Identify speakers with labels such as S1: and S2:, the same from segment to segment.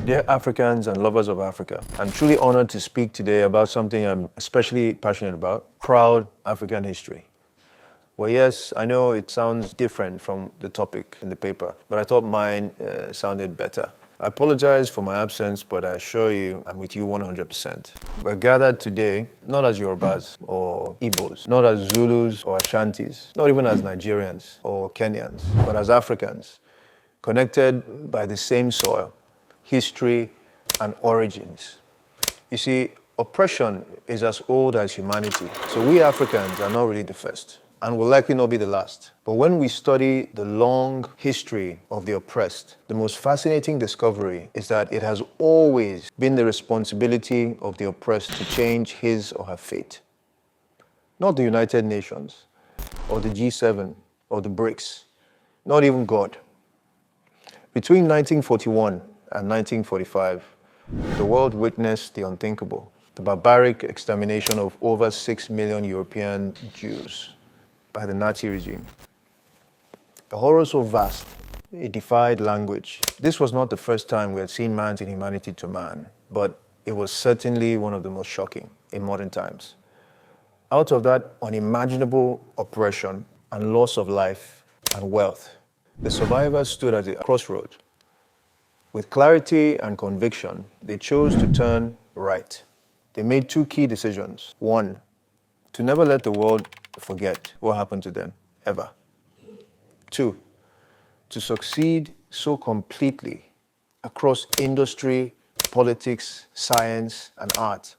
S1: Dear Africans and lovers of Africa, I'm truly honored to speak today about something I'm especially passionate about, proud African history. Well, yes, I know it sounds different from the topic in the paper, but I thought mine sounded better. I apologize for my absence, but I assure you I'm with you 100%. We're gathered today not as Yorubas or Igbos, not as Zulus or Ashantis, not even as Nigerians or Kenyans, but as Africans, connected by the same soil, history, and origins. You see, oppression is as old as humanity, so we Africans are not really the first, and will likely not be the last. But when we study the long history of the oppressed, the most fascinating discovery is that it has always been the responsibility of the oppressed to change his or her fate. Not the United Nations, or the G7, or the BRICS, not even God. Between 1941 and 1945, the world witnessed the unthinkable, the barbaric extermination of over 6 million European Jews by the Nazi regime. A horror so vast, it defied language. This was not the first time we had seen man's inhumanity to man, but it was certainly one of the most shocking in modern times. Out of that unimaginable oppression and loss of life and wealth, the survivors stood at a crossroad. With clarity and conviction, they chose to turn right. They made two key decisions. One, to never let the world forget what happened to them, ever. Two, to succeed so completely across industry, politics, science, and art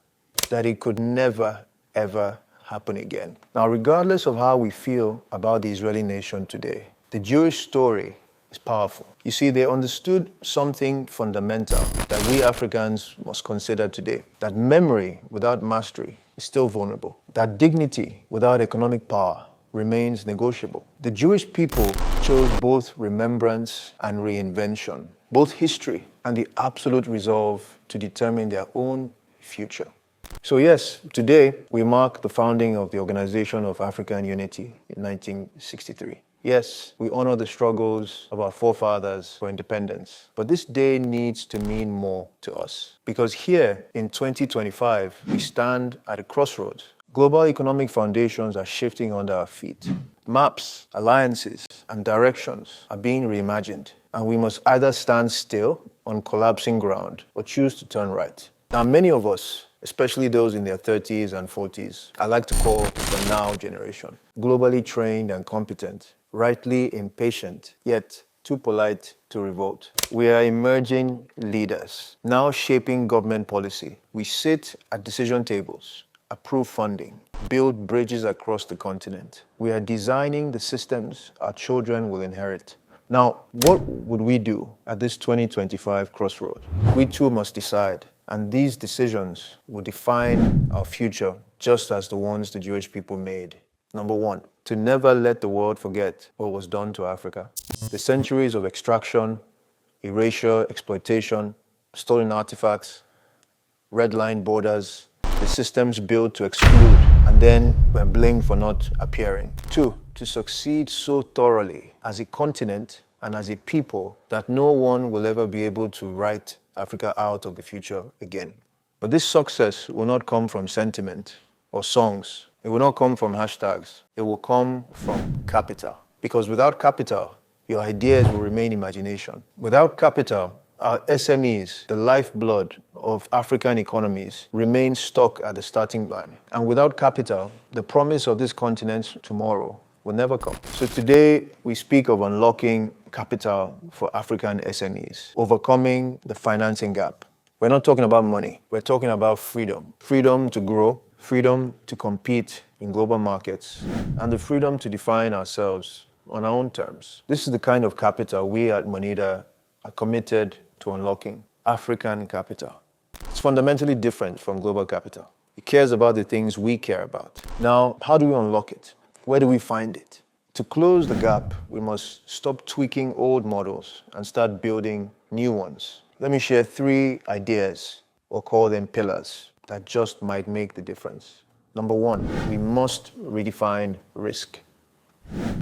S1: that it could never, ever happen again. Now, regardless of how we feel about the Israeli nation today, the Jewish story is powerful. You see, they understood something fundamental that we Africans must consider today, that memory without mastery is still vulnerable, that dignity without economic power remains negotiable. The Jewish people chose both remembrance and reinvention, both history and the absolute resolve to determine their own future. So yes, today we mark the founding of the Organization of African Unity in 1963. Yes, we honor the struggles of our forefathers for independence, but this day needs to mean more to us. Because here in 2025, we stand at a crossroads. Global economic foundations are shifting under our feet. Maps, alliances, and directions are being reimagined, and we must either stand still on collapsing ground or choose to turn right. Now, many of us, especially those in their 30s and 40s, I like to call the now generation, globally trained and competent, rightly impatient, yet too polite to revolt. We are emerging leaders, now shaping government policy. We sit at decision tables, approve funding, build bridges across the continent. We are designing the systems our children will inherit. Now, what would we do at this 2025 crossroad? We too must decide, and these decisions will define our future just as the ones the Jewish people made. Number one, to never let the world forget what was done to Africa. The centuries of extraction, erasure, exploitation, stolen artifacts, red line borders, the systems built to exclude, and then were blamed for not appearing. Two, to succeed so thoroughly as a continent and as a people that no one will ever be able to write Africa out of the future again. But this success will not come from sentiment or songs. It will not come from hashtags. It will come from capital. Because without capital, your ideas will remain imagination. Without capital, our SMEs, the lifeblood of African economies, remain stuck at the starting line. And without capital, the promise of this continent's tomorrow will never come. So today, we speak of unlocking capital for African SMEs, overcoming the financing gap. We're not talking about money. We're talking about freedom. Freedom to grow, freedom to compete in global markets, and the freedom to define ourselves on our own terms. This is the kind of capital we at Moneda are committed to unlocking. African capital. It's fundamentally different from global capital. It cares about the things we care about. Now, how do we unlock it? Where do we find it? To close the gap, we must stop tweaking old models and start building new ones. Let me share 3 ideas, or call them pillars, that just might make the difference. Number 1, we must redefine risk.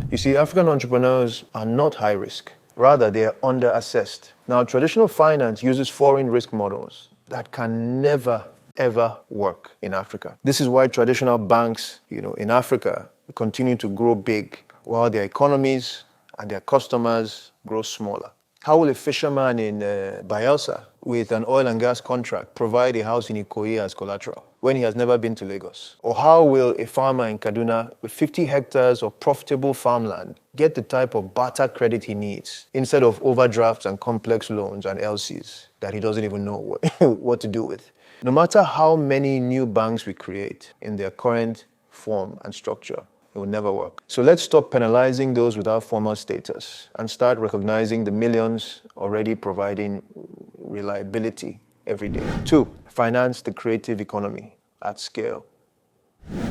S1: You see, African entrepreneurs are not high risk. Rather, they are under-assessed. Now, traditional finance uses foreign risk models that can never, ever work in Africa. This is why traditional banks, in Africa continue to grow big while their economies and their customers grow smaller. How will a fisherman in Bayelsa with an oil and gas contract provide a house in Ikoyi as collateral when he has never been to Lagos? Or how will a farmer in Kaduna with 50 hectares of profitable farmland get the type of barter credit he needs instead of overdrafts and complex loans and LCs that he doesn't even know what to do with? No matter how many new banks we create in their current form and structure, it will never work. So let's stop penalizing those without formal status and start recognizing the millions already providing reliability every day. 2, finance the creative economy at scale.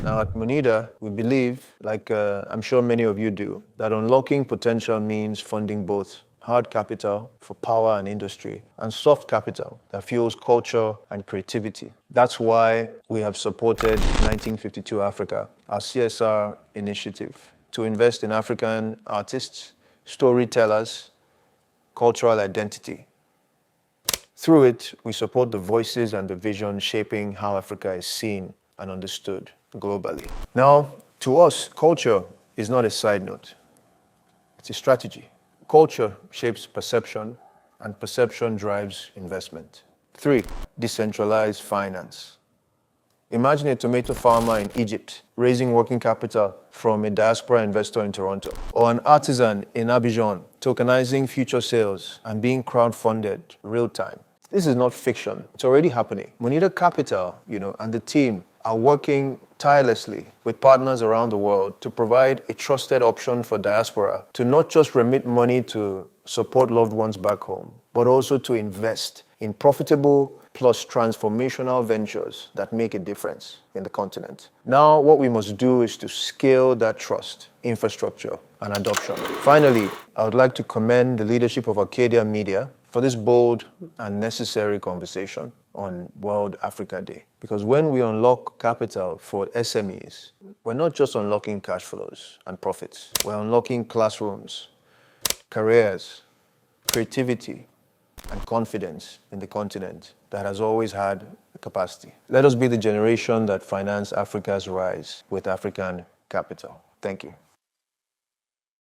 S1: Now at Moneda, we believe, like I'm sure many of you do, that unlocking potential means funding both hard capital for power and industry, and soft capital that fuels culture and creativity. That's why we have supported 1952 Africa, our CSR initiative, to invest in African artists, storytellers, cultural identity. Through it, we support the voices and the vision shaping how Africa is seen and understood globally. Now, to us, culture is not a side note. It's a strategy. Culture shapes perception, and perception drives investment. 3, decentralized finance. Imagine a tomato farmer in Egypt raising working capital from a diaspora investor in Toronto, or an artisan in Abidjan tokenizing future sales and being crowdfunded real time. This is not fiction. It's already happening. Moneda Capital, and the team are working tirelessly with partners around the world to provide a trusted option for diaspora to not just remit money to support loved ones back home, but also to invest in profitable plus transformational ventures that make a difference in the continent. Now, what we must do is to scale that trust, infrastructure, and adoption. Finally, I would like to commend the leadership of Arcadia Media for this bold and necessary conversation on World Africa Day. Because when we unlock capital for SMEs, we're not just unlocking cash flows and profits. We're unlocking classrooms, careers, creativity, and confidence in the continent that has always had the capacity. Let us be the generation that finance Africa's rise with African capital. Thank you.